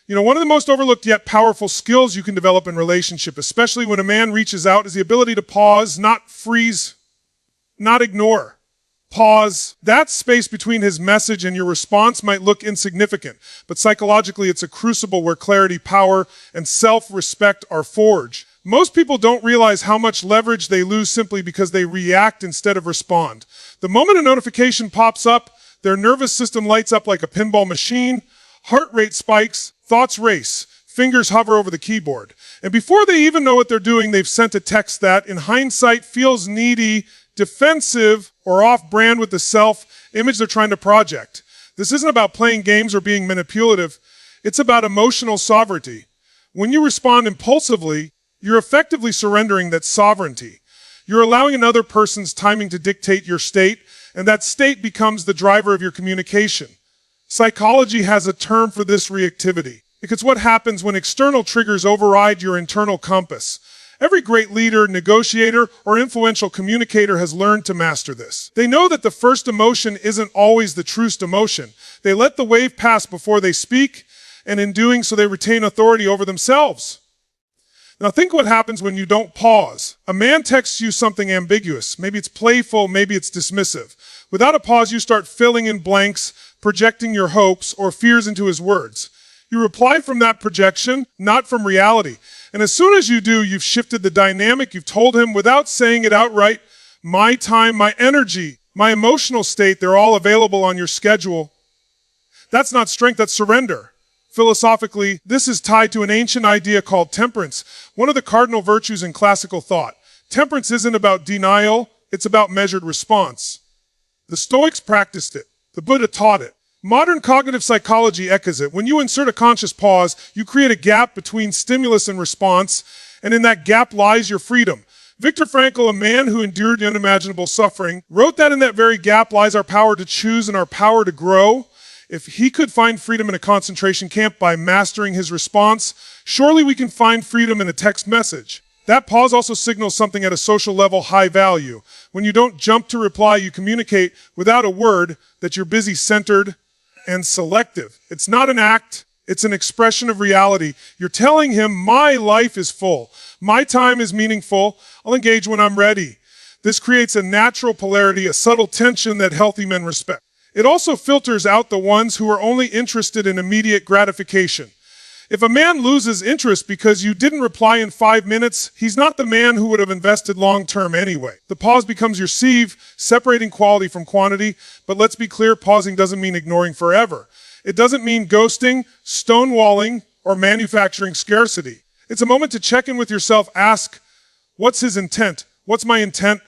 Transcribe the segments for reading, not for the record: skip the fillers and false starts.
One of the most overlooked yet powerful skills you can develop in relationship, especially when a man reaches out, is the ability to pause, not freeze, not ignore. Pause. That space between his message and your response might look insignificant, but psychologically it's a crucible where clarity, power, and self-respect are forged. Most people don't realize how much leverage they lose simply because they react instead of respond. The moment a notification pops up, their nervous system lights up like a pinball machine, heart rate spikes, thoughts race, fingers hover over the keyboard. And before they even know what they're doing, they've sent a text that, in hindsight, feels needy, defensive, or off-brand with the self-image they're trying to project. This isn't about playing games or being manipulative. It's about emotional sovereignty. When you respond impulsively, you're effectively surrendering that sovereignty. You're allowing another person's timing to dictate your state, and that state becomes the driver of your communication. Psychology has a term for this reactivity. It's what happens when external triggers override your internal compass. Every great leader, negotiator, or influential communicator has learned to master this. They know that the first emotion isn't always the truest emotion. They let the wave pass before they speak, and in doing so they retain authority over themselves. Now think what happens when you don't pause. A man texts you something ambiguous. Maybe it's playful, maybe it's dismissive. Without a pause, you start filling in blanks, projecting your hopes or fears into his words. You reply from that projection, not from reality. And as soon as you do, you've shifted the dynamic. You've told him without saying it outright, my time, my energy, my emotional state, they're all available on your schedule. That's not strength, that's surrender. Philosophically, this is tied to an ancient idea called temperance, one of the cardinal virtues in classical thought. Temperance isn't about denial, it's about measured response. The Stoics practiced it. The Buddha taught it. Modern cognitive psychology echoes it. When you insert a conscious pause, you create a gap between stimulus and response, and in that gap lies your freedom. Viktor Frankl, a man who endured unimaginable suffering, wrote that in that very gap lies our power to choose and our power to grow. If he could find freedom in a concentration camp by mastering his response, surely we can find freedom in a text message. That pause also signals something at a social level high value. When you don't jump to reply, you communicate without a word that you're busy, centered, and selective. It's not an act, it's an expression of reality. You're telling him, my life is full. My time is meaningful. I'll engage when I'm ready. This creates a natural polarity, a subtle tension that healthy men respect. It also filters out the ones who are only interested in immediate gratification. If a man loses interest because you didn't reply in 5 minutes, he's not the man who would have invested long-term anyway. The pause becomes your sieve, separating quality from quantity. But let's be clear, pausing doesn't mean ignoring forever. It doesn't mean ghosting, stonewalling, or manufacturing scarcity. It's a moment to check in with yourself, ask, what's his intent? What's my intent?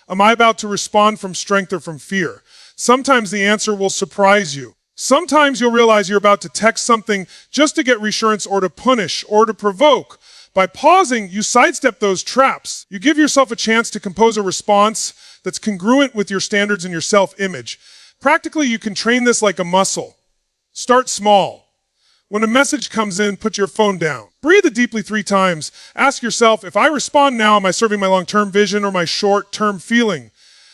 Am I about to respond from strength or from fear? Sometimes the answer will surprise you. Sometimes you'll realize you're about to text something just to get reassurance or to punish or to provoke. By pausing, you sidestep those traps. You give yourself a chance to compose a response that's congruent with your standards and your self-image. Practically, you can train this like a muscle. Start small. When a message comes in, put your phone down. Breathe it deeply 3 times. Ask yourself, if I respond now, am I serving my long-term vision or my short-term feeling?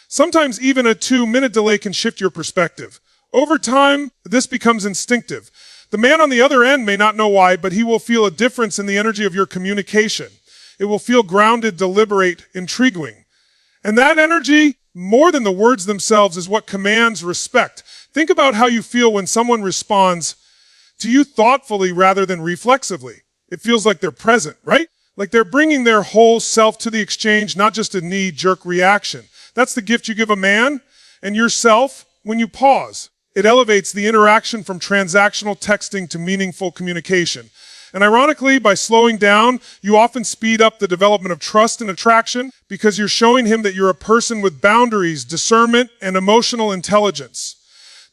Sometimes even a 2-minute delay can shift your perspective. Over time, this becomes instinctive. The man on the other end may not know why, but he will feel a difference in the energy of your communication. It will feel grounded, deliberate, intriguing. And that energy, more than the words themselves, is what commands respect. Think about how you feel when someone responds to you thoughtfully rather than reflexively. It feels like they're present, right? Like they're bringing their whole self to the exchange, not just a knee-jerk reaction. That's the gift you give a man and yourself when you pause. It elevates the interaction from transactional texting to meaningful communication. And ironically, by slowing down, you often speed up the development of trust and attraction because you're showing him that you're a person with boundaries, discernment, and emotional intelligence.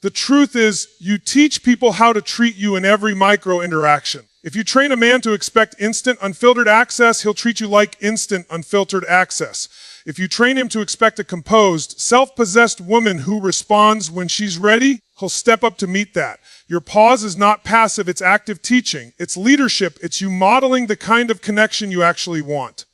The truth is, you teach people how to treat you in every micro interaction. If you train a man to expect instant, unfiltered access, he'll treat you like instant, unfiltered access. If you train him to expect a composed, self-possessed woman who responds when she's ready, he'll step up to meet that. Your pause is not passive, it's active teaching. It's leadership, it's you modeling the kind of connection you actually want.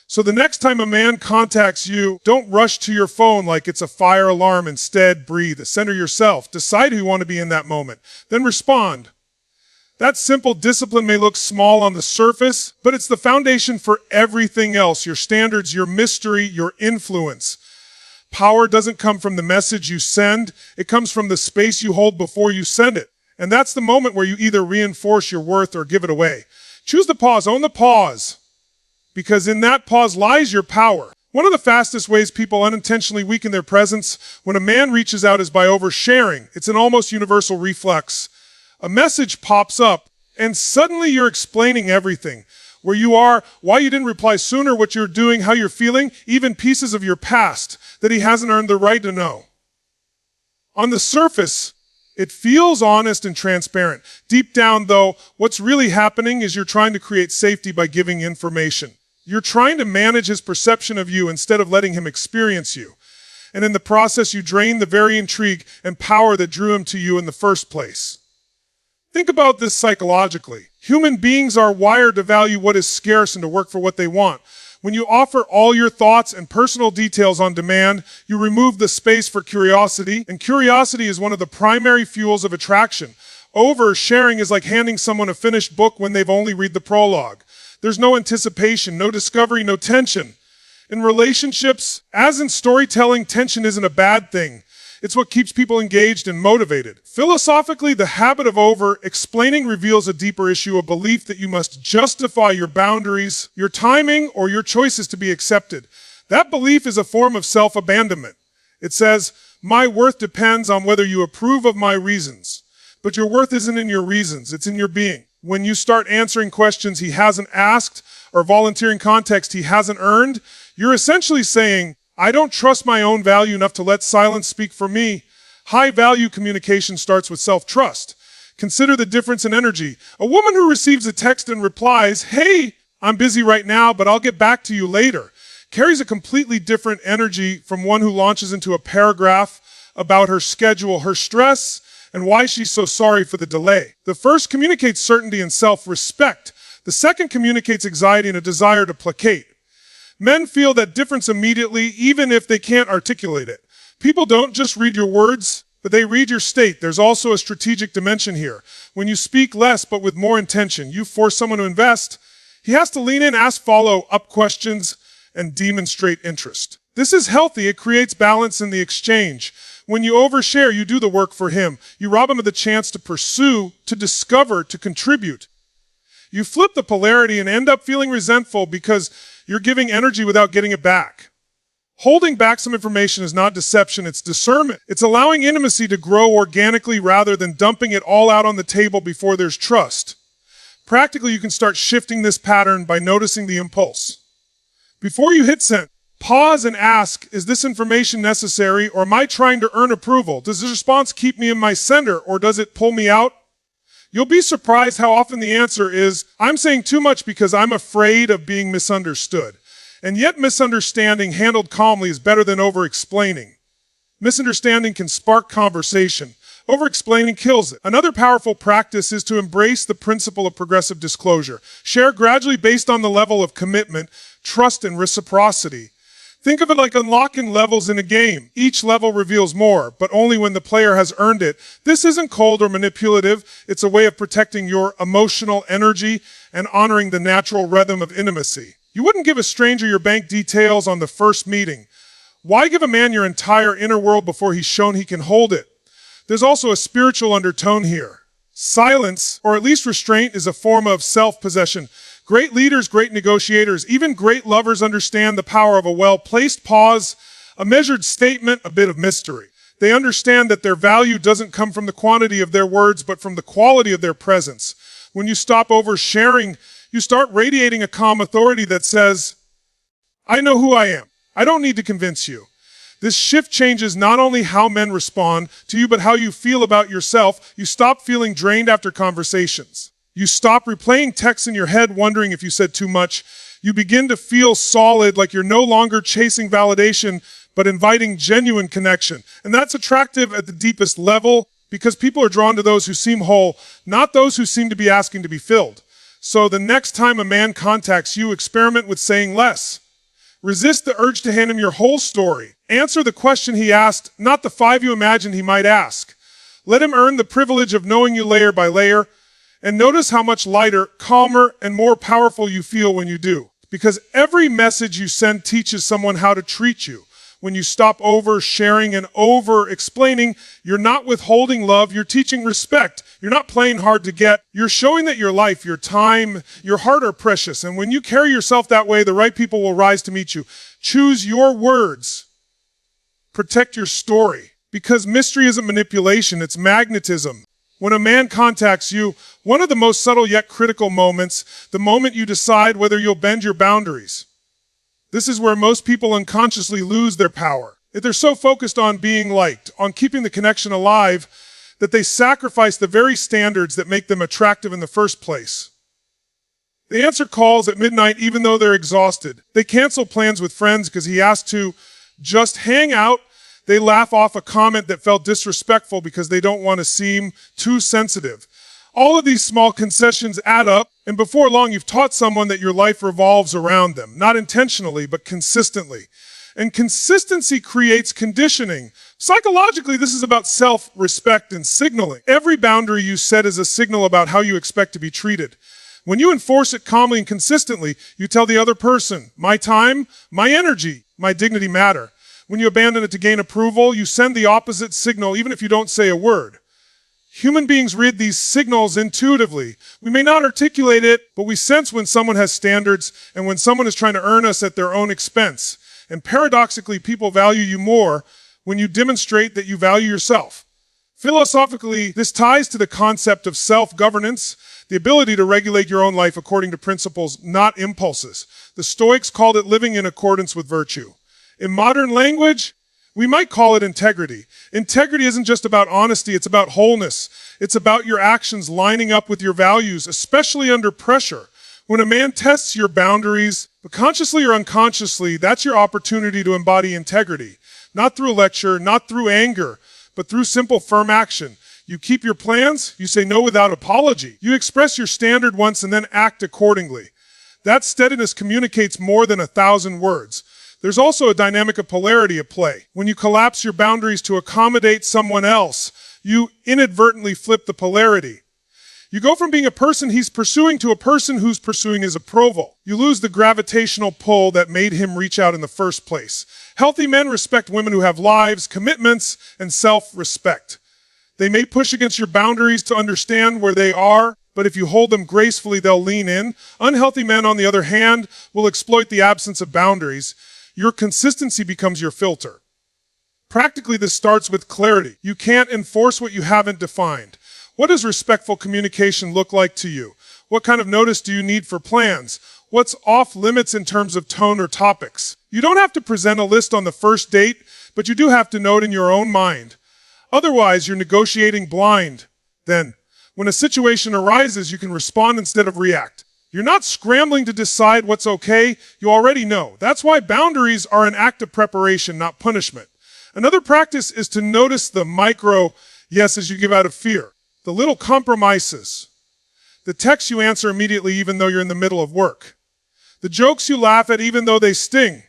So the next time a man contacts you, don't rush to your phone like it's a fire alarm. Instead, breathe, center yourself, decide who you want to be in that moment, then respond. That simple discipline may look small on the surface, but it's the foundation for everything else: your standards, your mystery, your influence. Power doesn't come from the message you send, it comes from the space you hold before you send it. And that's the moment where you either reinforce your worth or give it away. Choose the pause, own the pause, because in that pause lies your power. One of the fastest ways people unintentionally weaken their presence when a man reaches out is by oversharing. It's an almost universal reflex. A message pops up, and suddenly you're explaining everything. Where you are, why you didn't reply sooner, what you're doing, how you're feeling, even pieces of your past that he hasn't earned the right to know. On the surface, it feels honest and transparent. Deep down, though, what's really happening is you're trying to create safety by giving information. You're trying to manage his perception of you instead of letting him experience you. And in the process, you drain the very intrigue and power that drew him to you in the first place. Think about this psychologically. Human beings are wired to value what is scarce and to work for what they want. When you offer all your thoughts and personal details on demand, you remove the space for curiosity, and curiosity is one of the primary fuels of attraction. Oversharing is like handing someone a finished book when they've only read the prologue. There's no anticipation, no discovery, no tension. In relationships, as in storytelling, tension isn't a bad thing. It's what keeps people engaged and motivated. Philosophically, the habit of over-explaining reveals a deeper issue, a belief that you must justify your boundaries, your timing, or your choices to be accepted. That belief is a form of self-abandonment. It says, my worth depends on whether you approve of my reasons. But your worth isn't in your reasons, it's in your being. When you start answering questions he hasn't asked or volunteering context he hasn't earned, you're essentially saying, I don't trust my own value enough to let silence speak for me. High-value communication starts with self-trust. Consider the difference in energy. A woman who receives a text and replies, hey, I'm busy right now, but I'll get back to you later, carries a completely different energy from one who launches into a paragraph about her schedule, her stress, and why she's so sorry for the delay. The first communicates certainty and self-respect. The second communicates anxiety and a desire to placate. Men feel that difference immediately, even if they can't articulate it. People don't just read your words, but they read your state. There's also a strategic dimension here. When you speak less but with more intention, you force someone to invest. He has to lean in, ask follow-up questions, and demonstrate interest. This is healthy. It creates balance in the exchange. When you overshare, you do the work for him. You rob him of the chance to pursue, to discover, to contribute. You flip the polarity and end up feeling resentful because you're giving energy without getting it back. Holding back some information is not deception, it's discernment. It's allowing intimacy to grow organically rather than dumping it all out on the table before there's trust. Practically, you can start shifting this pattern by noticing the impulse. Before you hit send, pause and ask, is this information necessary, or am I trying to earn approval? Does the response keep me in my center, or does it pull me out? You'll be surprised how often the answer is, I'm saying too much because I'm afraid of being misunderstood. And yet misunderstanding handled calmly is better than over-explaining. Misunderstanding can spark conversation. Over-explaining kills it. Another powerful practice is to embrace the principle of progressive disclosure. Share gradually based on the level of commitment, trust, and reciprocity. Think of it like unlocking levels in a game. Each level reveals more, but only when the player has earned it. This isn't cold or manipulative. It's a way of protecting your emotional energy and honoring the natural rhythm of intimacy. You wouldn't give a stranger your bank details on the first meeting. Why give a man your entire inner world before he's shown he can hold it? There's also a spiritual undertone here. Silence, or at least restraint, is a form of self-possession. Great leaders, great negotiators, even great lovers understand the power of a well-placed pause, a measured statement, a bit of mystery. They understand that their value doesn't come from the quantity of their words, but from the quality of their presence. When you stop oversharing, you start radiating a calm authority that says, I know who I am. I don't need to convince you. This shift changes not only how men respond to you, but how you feel about yourself. You stop feeling drained after conversations. You stop replaying texts in your head wondering if you said too much. You begin to feel solid, like you're no longer chasing validation, but inviting genuine connection. And that's attractive at the deepest level because people are drawn to those who seem whole, not those who seem to be asking to be filled. So the next time a man contacts you, experiment with saying less. Resist the urge to hand him your whole story. Answer the question he asked, not the 5 you imagined he might ask. Let him earn the privilege of knowing you layer by layer. And notice how much lighter, calmer, and more powerful you feel when you do. Because every message you send teaches someone how to treat you. When you stop oversharing and over-explaining, you're not withholding love, you're teaching respect. You're not playing hard to get. You're showing that your life, your time, your heart are precious. And when you carry yourself that way, the right people will rise to meet you. Choose your words. Protect your story. Because mystery isn't manipulation, it's magnetism. When a man contacts you, one of the most subtle yet critical moments, the moment you decide whether you'll bend your boundaries. This is where most people unconsciously lose their power. If they're so focused on being liked, on keeping the connection alive, that they sacrifice the very standards that make them attractive in the first place. They answer calls at midnight even though they're exhausted. They cancel plans with friends because he asked to just hang out. They laugh off a comment that felt disrespectful because they don't want to seem too sensitive. All of these small concessions add up, and before long you've taught someone that your life revolves around them, not intentionally, but consistently. And consistency creates conditioning. Psychologically, this is about self-respect and signaling. Every boundary you set is a signal about how you expect to be treated. When you enforce it calmly and consistently, you tell the other person, my time, my energy, my dignity matter. When you abandon it to gain approval, you send the opposite signal even if you don't say a word. Human beings read these signals intuitively. We may not articulate it, but we sense when someone has standards and when someone is trying to earn us at their own expense. And paradoxically, people value you more when you demonstrate that you value yourself. Philosophically, this ties to the concept of self-governance, the ability to regulate your own life according to principles, not impulses. The Stoics called it living in accordance with virtue. In modern language, we might call it integrity. Integrity isn't just about honesty, it's about wholeness. It's about your actions lining up with your values, especially under pressure. When a man tests your boundaries, but consciously or unconsciously, that's your opportunity to embody integrity. Not through a lecture, not through anger, but through simple, firm action. You keep your plans, you say no without apology. You express your standard once and then act accordingly. That steadiness communicates more than 1,000 words. There's also a dynamic of polarity at play. When you collapse your boundaries to accommodate someone else, you inadvertently flip the polarity. You go from being a person he's pursuing to a person who's pursuing his approval. You lose the gravitational pull that made him reach out in the first place. Healthy men respect women who have lives, commitments, and self-respect. They may push against your boundaries to understand where they are, but if you hold them gracefully, they'll lean in. Unhealthy men, on the other hand, will exploit the absence of boundaries. Your consistency becomes your filter. Practically, this starts with clarity. You can't enforce what you haven't defined. What does respectful communication look like to you? What kind of notice do you need for plans? What's off limits in terms of tone or topics? You don't have to present a list on the first date, but you do have to know it in your own mind. Otherwise, you're negotiating blind. Then, when a situation arises, you can respond instead of react. You're not scrambling to decide what's okay, you already know. That's why boundaries are an act of preparation, not punishment. Another practice is to notice the micro yeses you give out of fear, the little compromises, the texts you answer immediately even though you're in the middle of work, the jokes you laugh at even though they sting.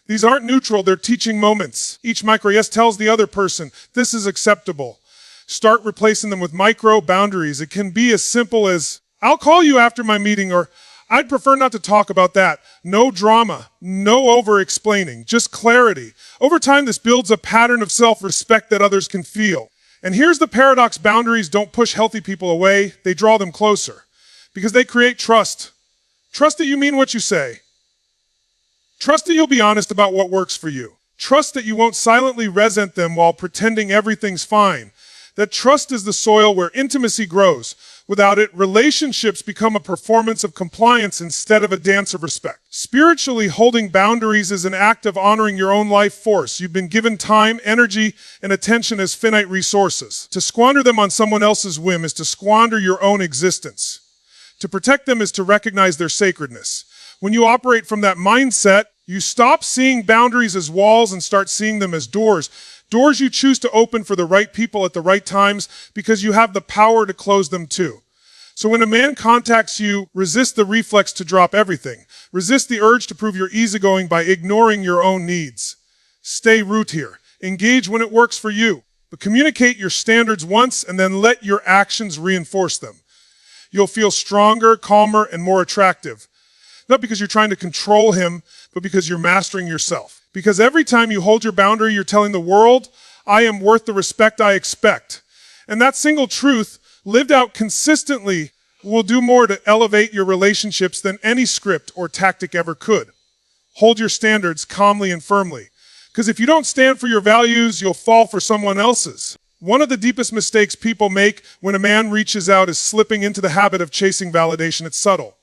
These aren't neutral, they're teaching moments. Each micro yes tells the other person, this is acceptable. Start replacing them with micro boundaries. It can be as simple as, I'll call you after my meeting, or I'd prefer not to talk about that. No drama, no over-explaining, just clarity. Over time, this builds a pattern of self-respect that others can feel. And here's the paradox: boundaries don't push healthy people away, they draw them closer. Because they create trust. Trust that you mean what you say. Trust that you'll be honest about what works for you. Trust that you won't silently resent them while pretending everything's fine. That trust is the soil where intimacy grows. Without it, relationships become a performance of compliance instead of a dance of respect. Spiritually, holding boundaries is an act of honoring your own life force. You've been given time, energy, and attention as finite resources. To squander them on someone else's whim is to squander your own existence. To protect them is to recognize their sacredness. When you operate from that mindset, you stop seeing boundaries as walls and start seeing them as doors. Doors you choose to open for the right people at the right times because you have the power to close them too. So when a man contacts you, resist the reflex to drop everything. Resist the urge to prove you're easygoing by ignoring your own needs. Stay root here. Engage when it works for you. But communicate your standards once and then let your actions reinforce them. you'll feel stronger, calmer, and more attractive. Not because you're trying to control him, but because you're mastering yourself. Because every time you hold your boundary, you're telling the world, I am worth the respect I expect. And that single truth, lived out consistently, will do more to elevate your relationships than any script or tactic ever could. Hold your standards calmly and firmly. Because if you don't stand for your values, you'll fall for someone else's. One of the deepest mistakes people make when a man reaches out is slipping into the habit of chasing validation. It's subtle.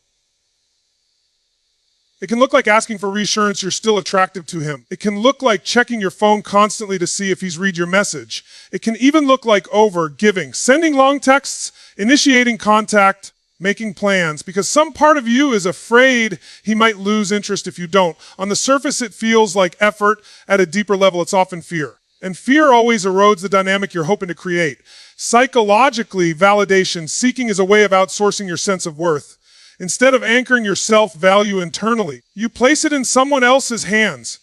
It can look like asking for reassurance you're still attractive to him. It can look like checking your phone constantly to see if he's read your message. It can even look like over-giving, sending long texts, initiating contact, making plans, because some part of you is afraid he might lose interest if you don't. On the surface, it feels like effort. At a deeper level, it's often fear. And fear always erodes the dynamic you're hoping to create. Psychologically, validation seeking is a way of outsourcing your sense of worth. Instead of anchoring your self-value internally, you place it in someone else's hands.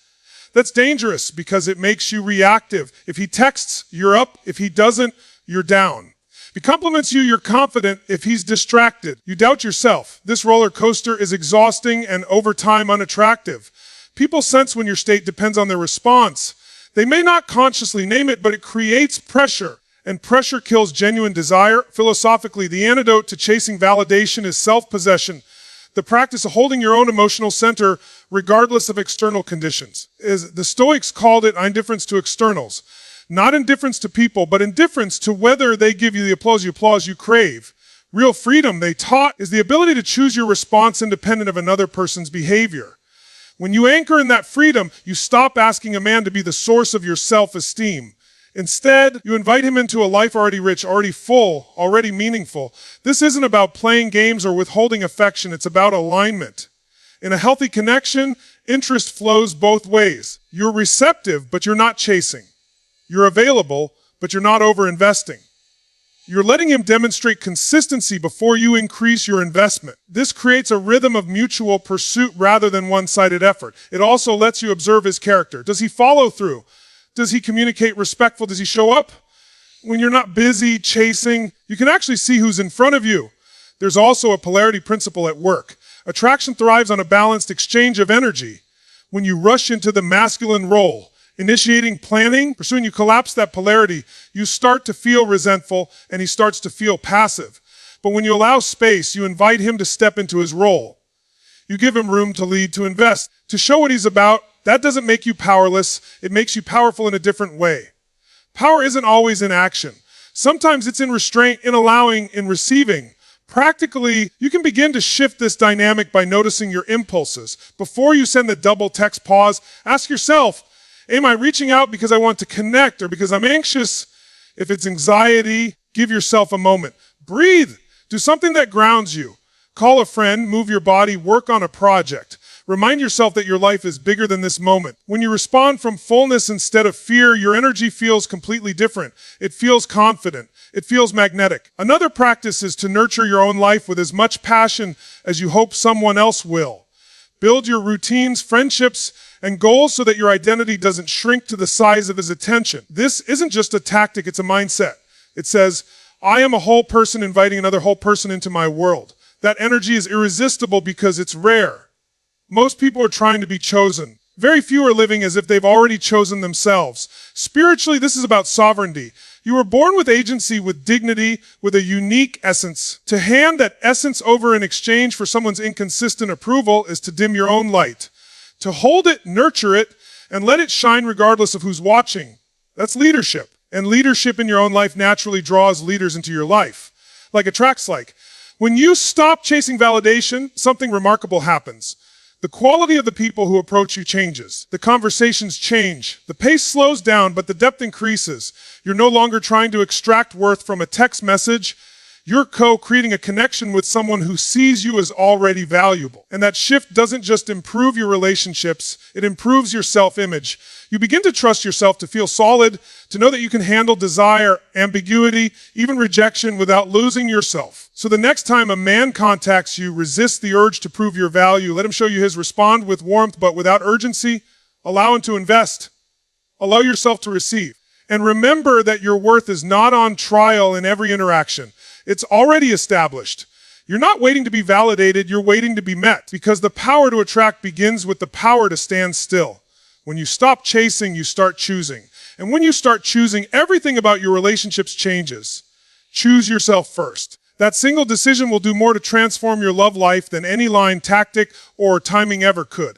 That's dangerous because it makes you reactive. If he texts, you're up. If he doesn't, you're down. If he compliments you, you're confident. If he's distracted, you doubt yourself. This roller coaster is exhausting and over time unattractive. People sense when your state depends on their response. They may not consciously name it, but it creates pressure. And pressure kills genuine desire. Philosophically, the antidote to chasing validation is self-possession, the practice of holding your own emotional center regardless of external conditions. The Stoics called it indifference to externals. Not indifference to people, but indifference to whether they give you the applause you crave. Real freedom, they taught, is the ability to choose your response independent of another person's behavior. When you anchor in that freedom, you stop asking a man to be the source of your self-esteem. Instead, you invite him into a life already rich, already full, already meaningful. This isn't about playing games or withholding affection. It's about alignment. In a healthy connection, interest flows both ways. You're receptive, but you're not chasing. You're available, but you're not over-investing. You're letting him demonstrate consistency before you increase your investment. This creates a rhythm of mutual pursuit rather than one-sided effort. It also lets you observe his character. Does he follow through? Does he communicate respectful? Does he show up? When you're not busy chasing, you can actually see who's in front of you. There's also a polarity principle at work. Attraction thrives on a balanced exchange of energy. When you rush into the masculine role, initiating planning, pursuing, you collapse that polarity. You start to feel resentful and he starts to feel passive. But when you allow space, you invite him to step into his role. You give him room to lead, to invest, to show what he's about. That doesn't make you powerless. It makes you powerful in a different way. Power isn't always in action. Sometimes it's in restraint, in allowing, in receiving. Practically, you can begin to shift this dynamic by noticing your impulses. Before you send the double text pause, ask yourself, am I reaching out because I want to connect or because I'm anxious? If it's anxiety, give yourself a moment. Breathe. Do something that grounds you. Call a friend, move your body, work on a project. Remind yourself that your life is bigger than this moment. When you respond from fullness instead of fear, your energy feels completely different. It feels confident. It feels magnetic. Another practice is to nurture your own life with as much passion as you hope someone else will. Build your routines, friendships, and goals so that your identity doesn't shrink to the size of his attention. This isn't just a tactic, it's a mindset. It says, I am a whole person inviting another whole person into my world. That energy is irresistible because it's rare. Most people are trying to be chosen. Very few are living as if they've already chosen themselves. Spiritually, this is about sovereignty. You were born with agency, with dignity, with a unique essence. To hand that essence over in exchange for someone's inconsistent approval is to dim your own light. To hold it, nurture it, and let it shine regardless of who's watching. That's leadership. And leadership in your own life naturally draws leaders into your life. Like attracts like. When you stop chasing validation, something remarkable happens. The quality of the people who approach you changes. The conversations change. The pace slows down, but the depth increases. You're no longer trying to extract worth from a text message. You're co-creating a connection with someone who sees you as already valuable. And that shift doesn't just improve your relationships, it improves your self-image. You begin to trust yourself, to feel solid, to know that you can handle desire, ambiguity, even rejection without losing yourself. So the next time a man contacts you, resist the urge to prove your value. Let him show you his. Respond with warmth, but without urgency. Allow him to invest. Allow yourself to receive. And remember that your worth is not on trial in every interaction. It's already established. You're not waiting to be validated, you're waiting to be met. Because the power to attract begins with the power to stand still. When you stop chasing, you start choosing. And when you start choosing, everything about your relationships changes. Choose yourself first. That single decision will do more to transform your love life than any line, tactic, or timing ever could.